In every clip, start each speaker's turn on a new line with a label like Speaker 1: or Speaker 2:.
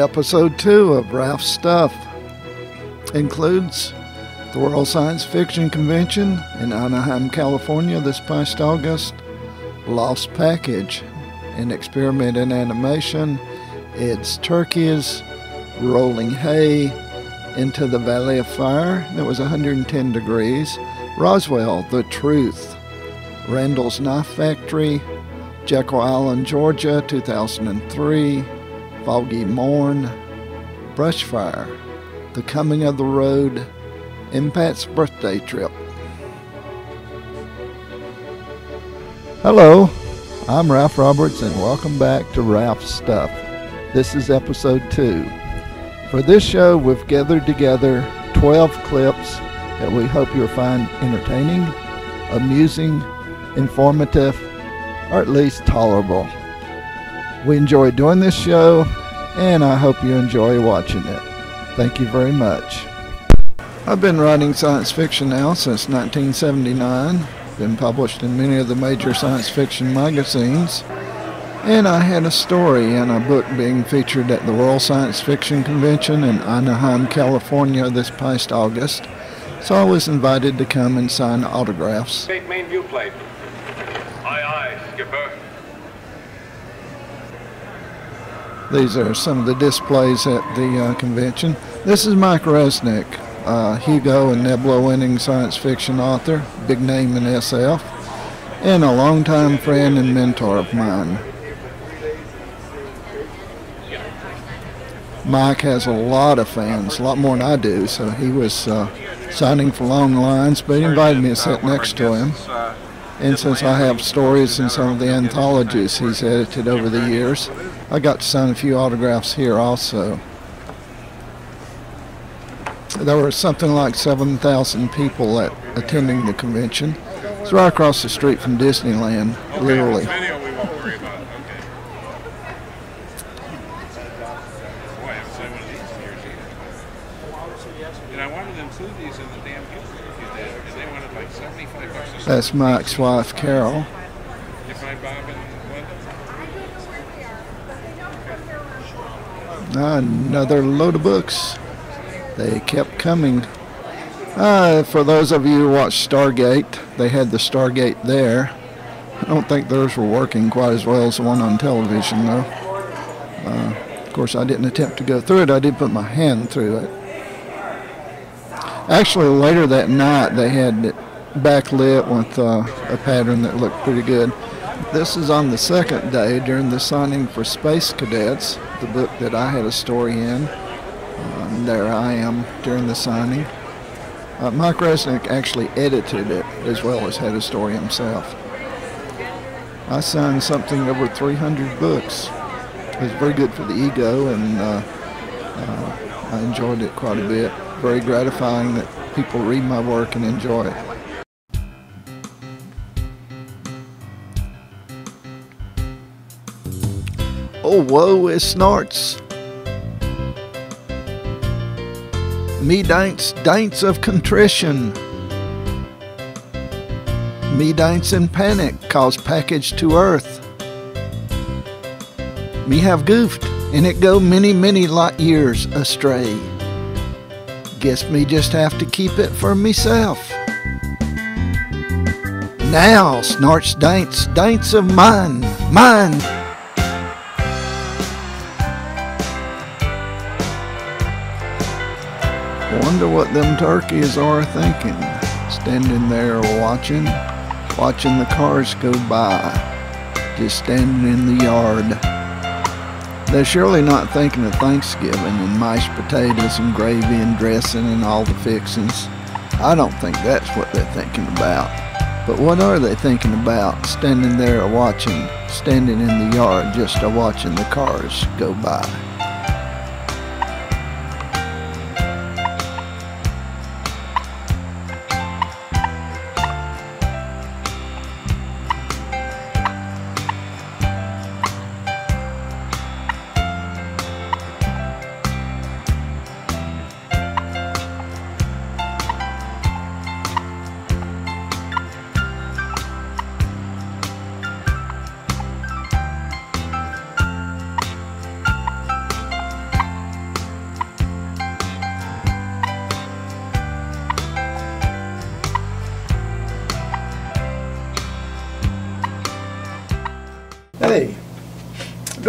Speaker 1: Episode 2 of Ralph's Stuff includes the World Science Fiction Convention in Anaheim, California this past August, Lost Package, an experiment in animation, Ed's Turkeys, Rolling Hay, Into the Valley of Fire, that was 110 degrees, Roswell, The Truth, Grendels Knife Factory, Jekyll Island, Georgia, 2003, Foggy Morn, Brushfire, The Coming of the Road, and Pat's Birthday Trip. Hello, I'm Ralph Roberts and welcome back to Ralph's Stuff. This is episode 2. For this show, we've gathered together 12 clips that we hope you'll find entertaining, amusing, informative, or at least tolerable. We enjoy doing this show, and I hope you enjoy watching it. Thank you very much. I've been writing science fiction now since 1979, been published in many of the major science fiction magazines, and I had a story in a book being featured at the World Science Fiction Convention in Anaheim, California this past August, so I was invited to come and sign autographs.
Speaker 2: State main view plate. Aye, aye, skipper.
Speaker 1: These are some of the displays at the convention. This is Mike Resnick, Hugo and Nebula winning science fiction author, big name in SF, and a longtime friend and mentor of mine. Mike has a lot of fans, a lot more than I do, so he was signing for long lines, but he invited me to sit next to him. And since I have stories in some of the anthologies he's edited over the years, I got to sign a few autographs here also. There were something like 7,000 people attending the convention. It's right across the street from Disneyland, literally. That's Mike's wife, Carol. Another load of books. They kept coming. For those of you who watched Stargate, they had the Stargate there. I don't think theirs were working quite as well as the one on television, though. Of course, I didn't attempt to go through it. I did put my hand through it. Actually, later that night, they had it backlit with a pattern that looked pretty good. This is on the second day during the signing for Space Cadets, the book that I had a story in. There I am during the signing. Mike Resnick actually edited it as well as had a story himself. I signed something over 300 books. It was very good for the ego, and I enjoyed it quite a bit. Very gratifying that people read my work and enjoy it. Oh, whoa, it snorts. Me dance of contrition. Me dance in panic, cause package to earth. Me have goofed, and it go many, many light years astray. Guess me just have to keep it for myself. Now, snorts dance of mine. Wonder what them turkeys are thinking, standing there watching the cars go by, just standing in the yard. They're surely not thinking of Thanksgiving and mashed potatoes and gravy and dressing and all the fixings. I don't think that's what they're thinking about. But what are they thinking about, standing there standing in the yard just watching the cars go by?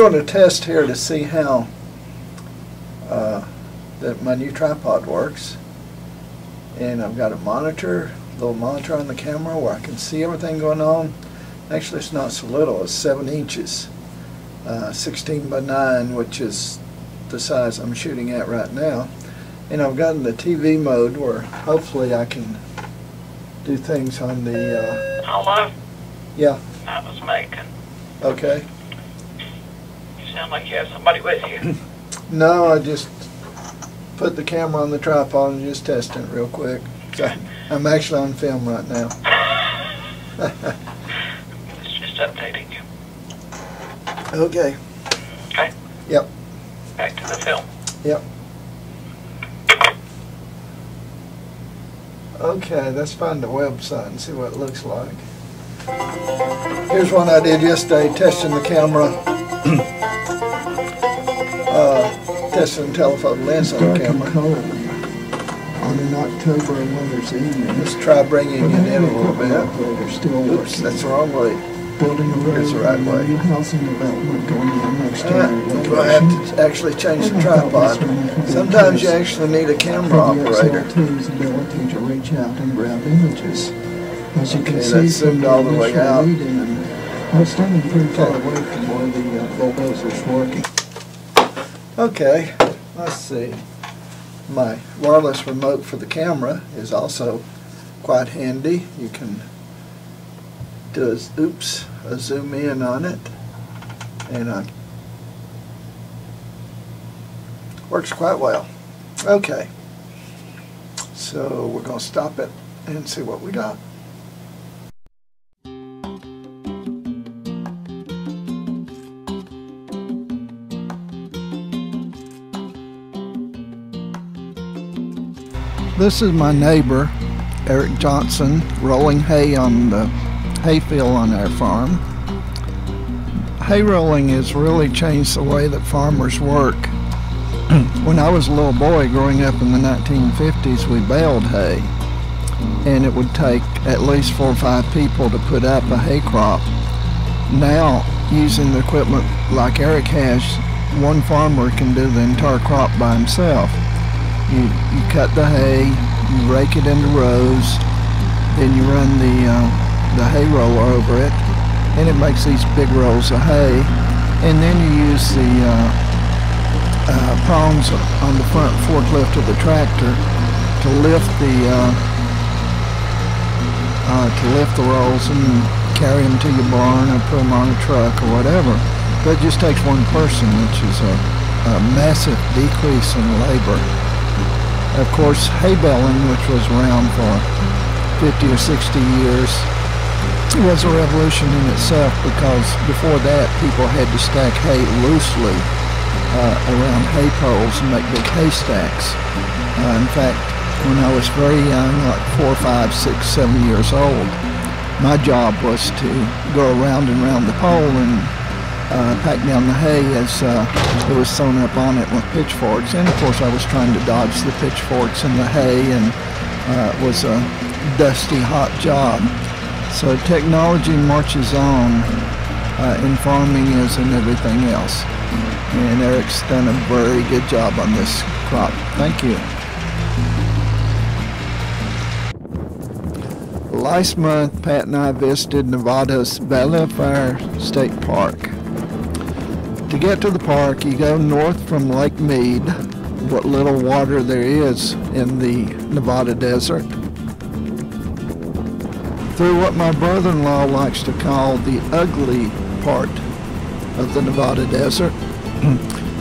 Speaker 1: doing a test here to see how that my new tripod works. And I've got a little monitor on the camera where I can see everything going on. Actually, it's not so little, it's 7 inches, 16 by 9, which is the size I'm shooting at right now. And I've gotten the TV mode where hopefully I can do things on the...
Speaker 3: Hello?
Speaker 1: Yeah.
Speaker 3: That was Macon.
Speaker 1: Okay.
Speaker 3: You sound like you have somebody with you.
Speaker 1: No, I just put the camera on the tripod and just testing it real quick. So I'm actually on film right now.
Speaker 3: It's just updating you.
Speaker 1: Okay.
Speaker 3: Okay.
Speaker 1: Yep.
Speaker 3: Back to the film.
Speaker 1: Yep. Okay, let's find the website and see what it looks like. Here's one I did yesterday, testing the camera. Testing the telephoto lens on the camera. On an October winter's evening. Let's try bringing it in a little bit. Oops, that's the wrong way.
Speaker 4: Building a road.
Speaker 1: Here's the right way.
Speaker 4: Housing development going on next year.
Speaker 1: Do I have to actually change the tripod? Sometimes you actually need a camera operator.
Speaker 4: DSLR's ability to reach out and grab images. As you can see,
Speaker 1: that's zoomed all the way out.
Speaker 4: I'm standing pretty far away from where the bulldozer's working.
Speaker 1: Okay, let's see. My wireless remote for the camera is also quite handy. You can do a zoom in on it, and works quite well. Okay, so we're going to stop it and see what we got. This is my neighbor, Eric Johnson, rolling hay on the hayfield on our farm. Hay rolling has really changed the way that farmers work. When I was a little boy growing up in the 1950s, we baled hay, and it would take at least 4 or 5 people to put up a hay crop. Now, using the equipment like Eric has, one farmer can do the entire crop by himself. You cut the hay, you rake it into rows, then you run the hay roller over it, and it makes these big rolls of hay. And then you use the prongs on the front forklift of the tractor to lift the rolls and carry them to your barn or put them on a truck or whatever. But it just takes one person, which is a massive decrease in labor. Of course, hay baling, which was around for 50 or 60 years, was a revolution in itself, because before that people had to stack hay loosely around hay poles and make big haystacks. In fact, when I was very young, like 4, 5, 6, 7 years old, my job was to go around and around the pole and pack down the hay as it was thrown up on it with pitchforks. And of course I was trying to dodge the pitchforks and the hay, and it was a dusty, hot job. So technology marches on in farming as in everything else. And Eric's done a very good job on this crop. Thank you. Last month, Pat and I visited Nevada's Edify State Park. To get to the park, you go north from Lake Mead, what little water there is in the Nevada desert, through what my brother-in-law likes to call the ugly part of the Nevada desert,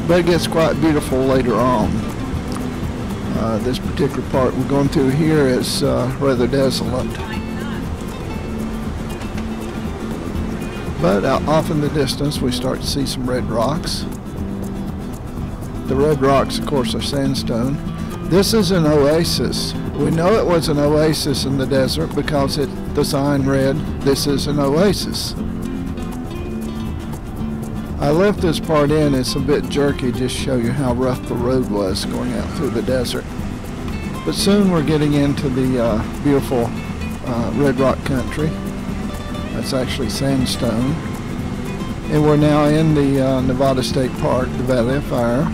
Speaker 1: but it gets quite beautiful later on. This particular part we're going through here is rather desolate. But off in the distance we start to see some red rocks. The red rocks, of course, are sandstone. This is an oasis. We know it was an oasis in the desert because the sign read, "This is an oasis." I left this part in. It's a bit jerky, just to show you how rough the road was going out through the desert. But soon we're getting into the beautiful red rock country. That's actually sandstone. And we're now in the Nevada State Park, the Valley of Fire,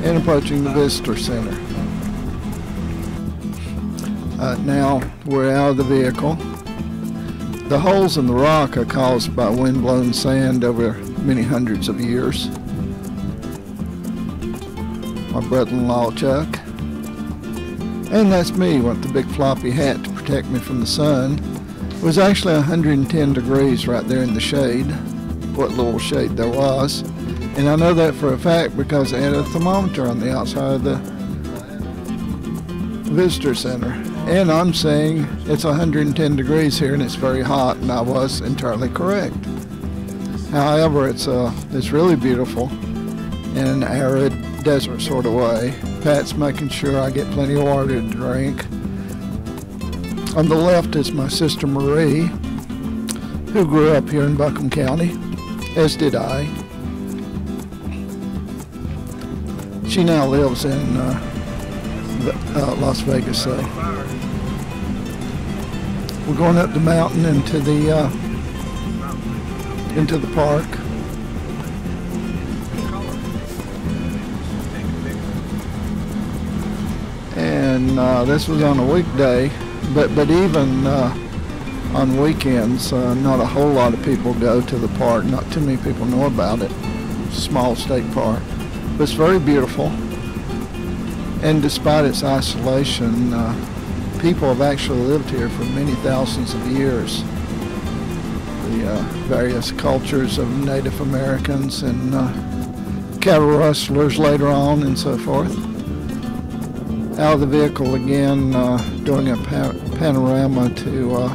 Speaker 1: and approaching the Visitor Center. Now we're out of the vehicle. The holes in the rock are caused by wind-blown sand over many hundreds of years. My brother-in-law Chuck. And that's me with the big floppy hat to protect me from the sun. It was actually 110 degrees right there in the shade, what little shade there was. And I know that for a fact because I had a thermometer on the outside of the visitor center. And I'm saying it's 110 degrees here and it's very hot, and I was entirely correct. However, it's really beautiful in an arid desert sort of way. Pat's making sure I get plenty of water to drink. On the left is my sister Marie, who grew up here in Buncombe County, as did I. She now lives in Las Vegas, though. We're going up the mountain into the park. And this was on a weekday, but even on weekends, not a whole lot of people go to the park. Not too many people know about it. It's a small state park, but it's very beautiful. And despite its isolation, people have actually lived here for many thousands of years. The various cultures of Native Americans and cattle rustlers later on and so forth. Out of the vehicle again, doing a panorama to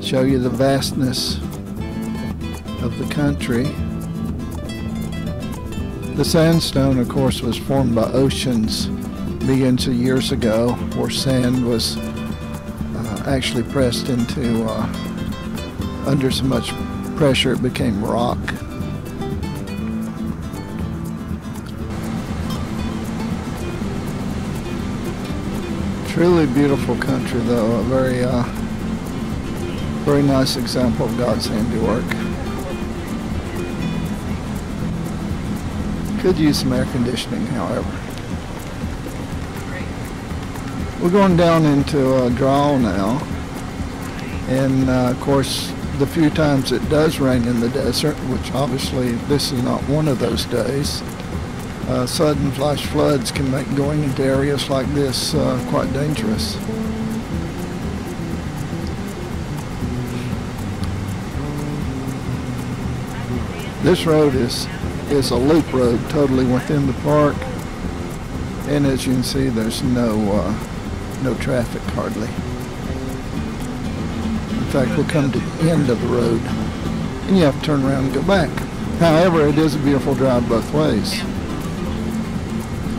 Speaker 1: show you the vastness of the country. The sandstone, of course, was formed by oceans millions of years ago, where sand was actually pressed into, under so much pressure it became rock. Truly beautiful country, though. A very nice example of God's handiwork. Could use some air conditioning, however. We're going down into a draw now, and of course, the few times it does rain in the desert, which obviously this is not one of those days, sudden flash floods can make going into areas like this quite dangerous. This road is a loop road totally within the park, and as you can see, there's no traffic hardly. In fact, we'll come to the end of the road and you have to turn around and go back. However, it is a beautiful drive both ways.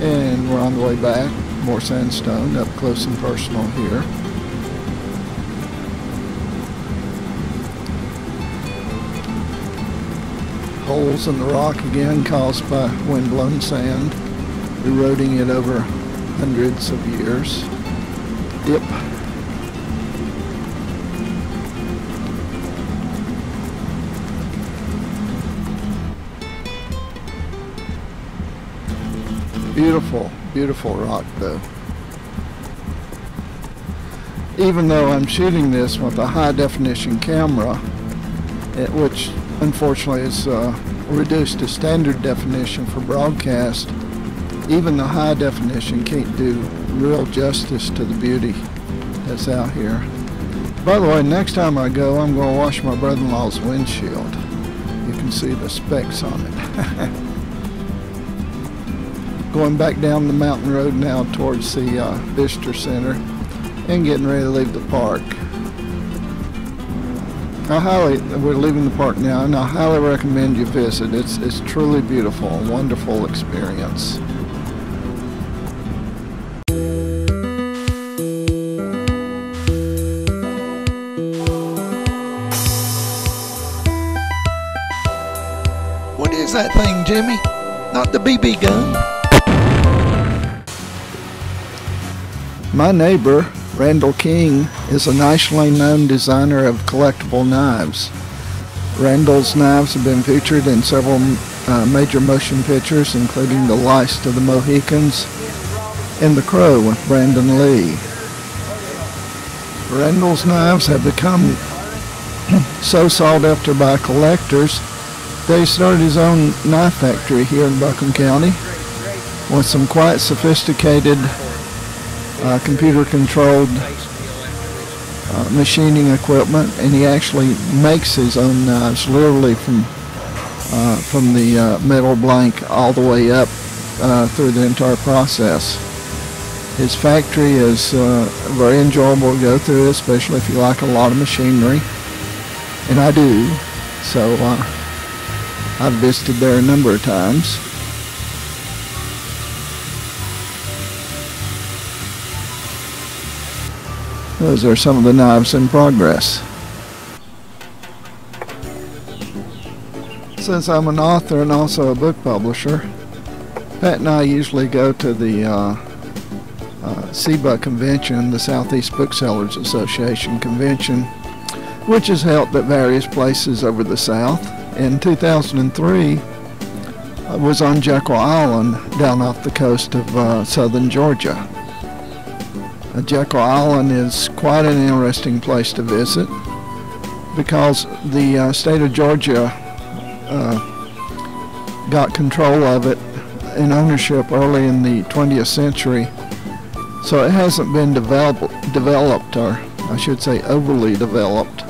Speaker 1: And we're on the way back, more sandstone up close and personal here. Holes in the rock again caused by wind-blown sand, eroding it over hundreds of years. Dip. Beautiful, beautiful rock though. Even though I'm shooting this with a high definition camera, which unfortunately is reduced to standard definition for broadcast, even the high definition can't do real justice to the beauty that's out here. By the way, next time I go, I'm going to wash my brother-in-law's windshield. You can see the specks on it. Going back down the mountain road now towards the visitor center and getting ready to leave the park. We're leaving the park now, and I highly recommend you visit. It's truly beautiful, a wonderful experience.
Speaker 5: What is that thing, Jimmy? Not the BB gun?
Speaker 1: My neighbor, Randall King, is a nationally known designer of collectible knives. Grendels Knives have been featured in several major motion pictures, including The Last of the Mohicans and The Crow with Brandon Lee. Grendels Knives have become so sought after by collectors that he started his own knife factory here in Buncombe County with some quite sophisticated computer-controlled machining equipment, and he actually makes his own knives literally from the metal blank all the way up through the entire process. His factory is very enjoyable to go through, especially if you like a lot of machinery, and I do, so I've visited there a number of times. Those are some of the knives in progress. Since I'm an author and also a book publisher, Pat and I usually go to the SEBA convention, the Southeast Booksellers Association convention, which is held at various places over the South. In 2003, I was on Jekyll Island down off the coast of southern Georgia. Jekyll Island is quite an interesting place to visit because the state of Georgia got control of it in ownership early in the 20th century, so it hasn't been developed, or I should say overly developed,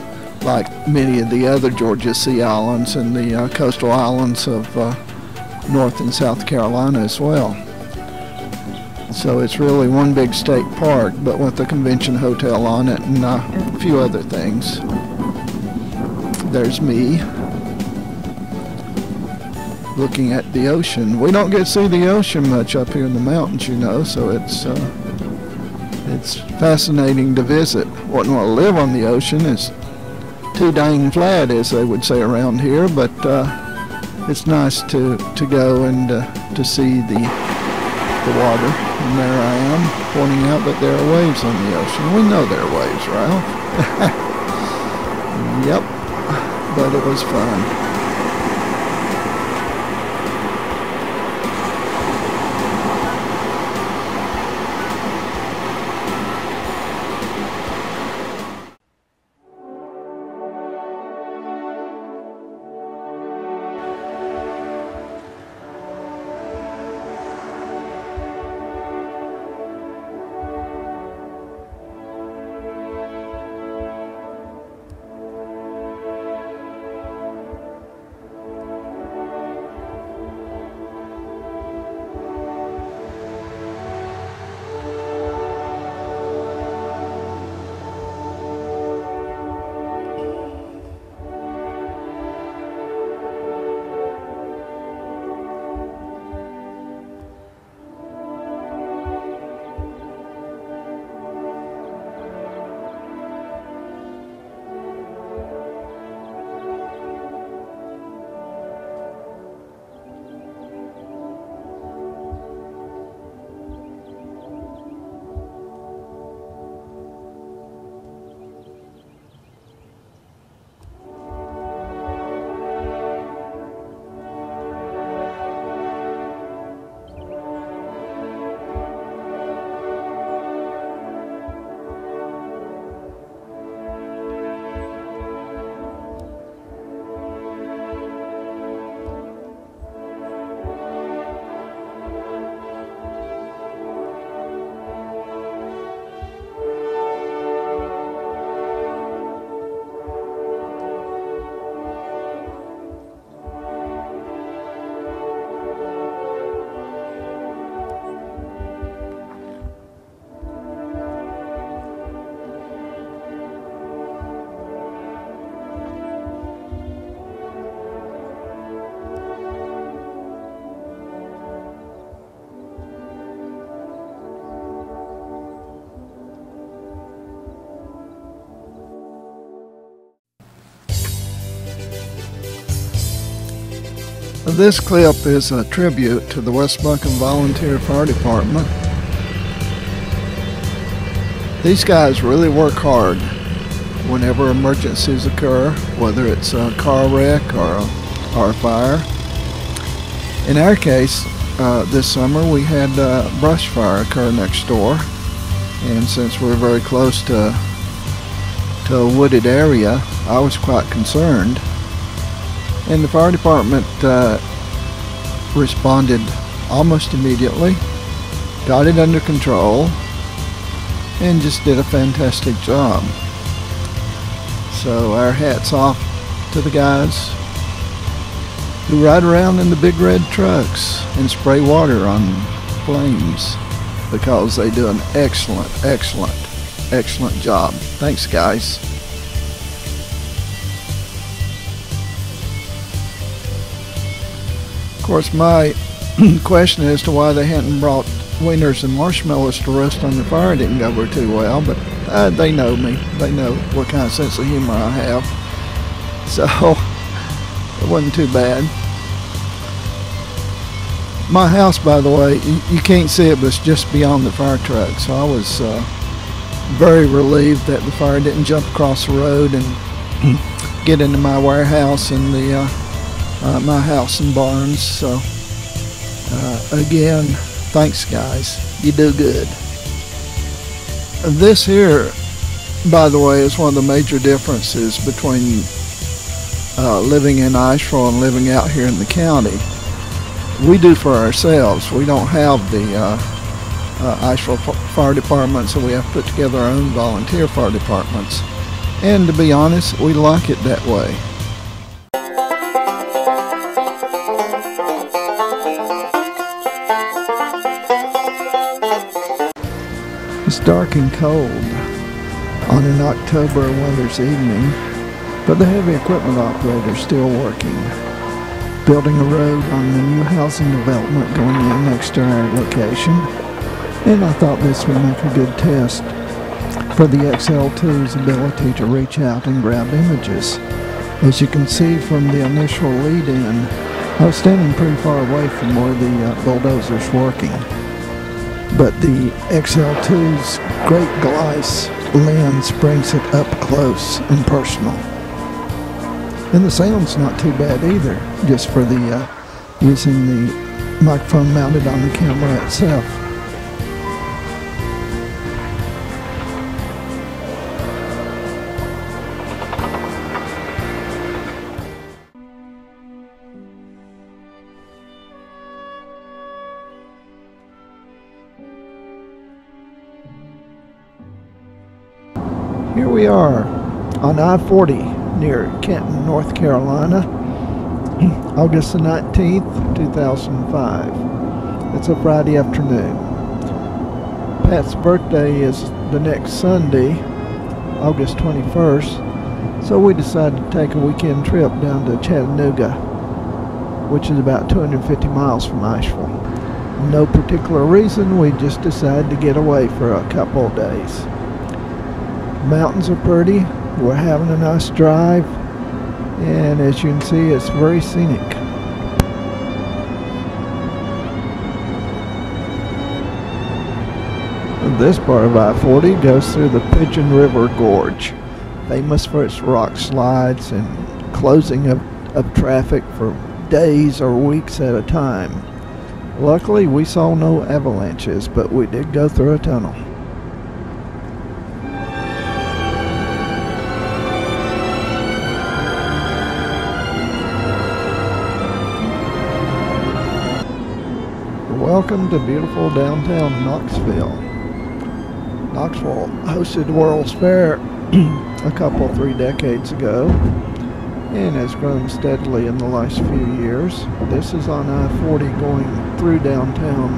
Speaker 1: like many of the other Georgia Sea islands and the coastal islands of North and South Carolina as well. So it's really one big state park, but with a convention hotel on it and a few other things. There's me looking at the ocean. We don't get to see the ocean much up here in the mountains, you know, so it's fascinating to visit. Wouldn't want to live on the ocean. It's too dang flat, as they would say around here, but it's nice to go and to see the water. And there I am, pointing out that there are waves on the ocean. We know there are waves, Ralph. Yep, but it was fun. This clip is a tribute to the West Buncombe Volunteer Fire Department. These guys really work hard. whenever emergencies occur, whether it's a car wreck or a fire. In our case, this summer we had a brush fire occur next door, and since we're very close to a wooded area, I was quite concerned. And the fire department responded almost immediately, got it under control, and just did a fantastic job. So our hats off to the guys who ride around in the big red trucks and spray water on flames, because they do an excellent job. Thanks, guys. Of course, my question as to why they hadn't brought wieners and marshmallows to roast on the fire didn't go over too well, but they know me. They know what kind of sense of humor I have. So it wasn't too bad. My house, by the way, you can't see it, but it's just beyond the fire truck. So I was very relieved that the fire didn't jump across the road and get into my warehouse and my house and barns. So again, thanks, guys. You do good. This here, by the way, is one of the major differences between living in Asheville and living out here in the county. We do for ourselves. We don't have the Asheville Fire Department, so we have to put together our own volunteer fire departments. And to be honest, we like it that way. It's dark and cold on an October weather's evening, but the heavy equipment operator is still working, building a road on the new housing development going in next to our location. And I thought this would make a good test for the XL2's ability to reach out and grab images. As you can see from the initial lead-in, I was standing pretty far away from where the bulldozer's working. But the XL2's great glass lens brings it up close and personal. And the sound's not too bad either, just for the using the microphone mounted on the camera itself. Here we are on I-40 near Canton, North Carolina, August the 19th, 2005. It's a Friday afternoon. Pat's birthday is the next Sunday, August 21st, so we decided to take a weekend trip down to Chattanooga, which is about 250 miles from Asheville. No particular reason, we just decided to get away for a couple of days. Mountains are pretty, we're having a nice drive, and as you can see, it's very scenic. This part of I-40 goes through the Pigeon River Gorge, famous for its rock slides and closing of traffic for days or weeks at a time. Luckily, we saw no avalanches, but we did go through a tunnel. Welcome to beautiful downtown Knoxville. Knoxville hosted the World's Fair a couple, 3 decades ago, and has grown steadily in the last few years. This is on I-40 going through downtown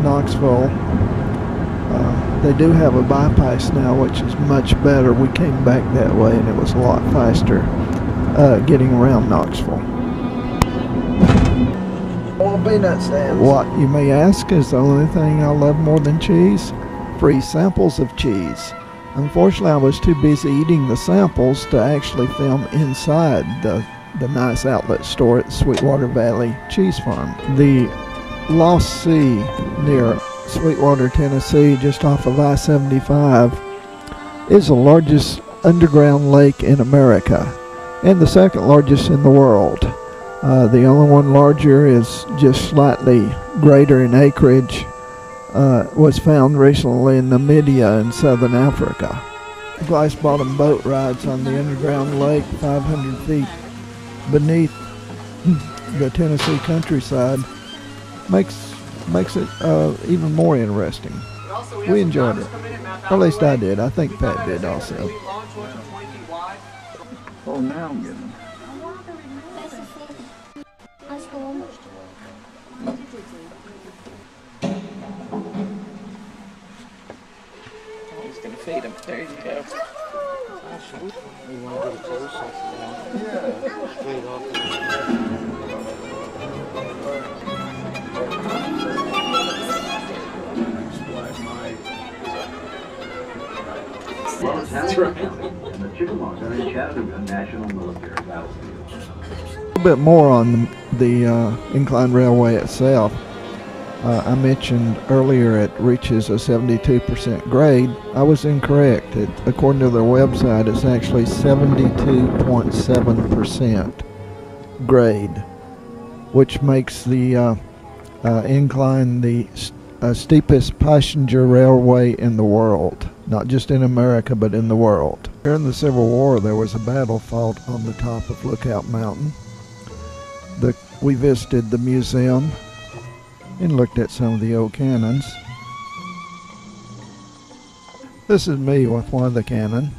Speaker 1: Knoxville. They do have a bypass now, which is much better. We came back that way, and it was a lot faster getting around Knoxville. Peanut stands. What, you may ask, is the only thing I love more than cheese? Free samples of cheese. Unfortunately, I was too busy eating the samples to actually film inside the nice outlet store at Sweetwater Valley Cheese Farm. The Lost Sea near Sweetwater, Tennessee, just off of I-75, is the largest underground lake in America and the second largest in the world. The only one larger is just slightly greater in acreage. Was found recently in Namibia in southern Africa. Glass bottom boat rides on the underground lake 500 feet beneath the Tennessee countryside makes it even more interesting. We enjoyed it. Or at least I did. I think Pat did also.
Speaker 4: Oh, now I'm getting
Speaker 6: He's gonna feed him. There you go.
Speaker 7: That's right. And the Chickamaugas are in Chattanooga National Military Battlefield.
Speaker 1: A little bit more on the inclined railway itself. I mentioned earlier it reaches a 72% grade. I was incorrect. According to their website, it's actually 72.7% grade, which makes the incline the steepest passenger railway in the world. Not just in America, but in the world. During the Civil War, there was a battle fought on the top of Lookout Mountain. We visited the museum and looked at some of the old cannons. This is me with one of the cannon.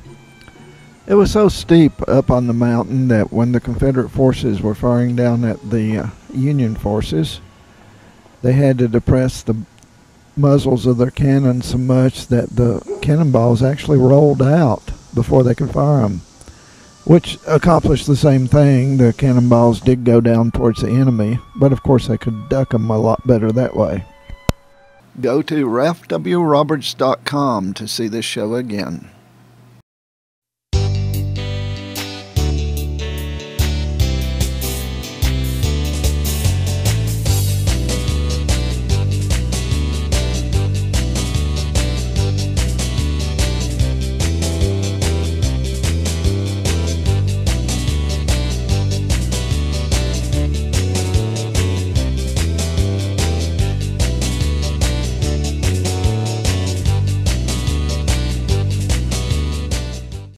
Speaker 1: It was so steep up on the mountain that when the Confederate forces were firing down at the Union forces, they had to depress the muzzles of their cannons so much that the cannonballs actually rolled out before they could fire them, which accomplished the same thing. The cannonballs did go down towards the enemy, but of course they could duck them a lot better that way. Go to ralphwroberts.com to see this show again.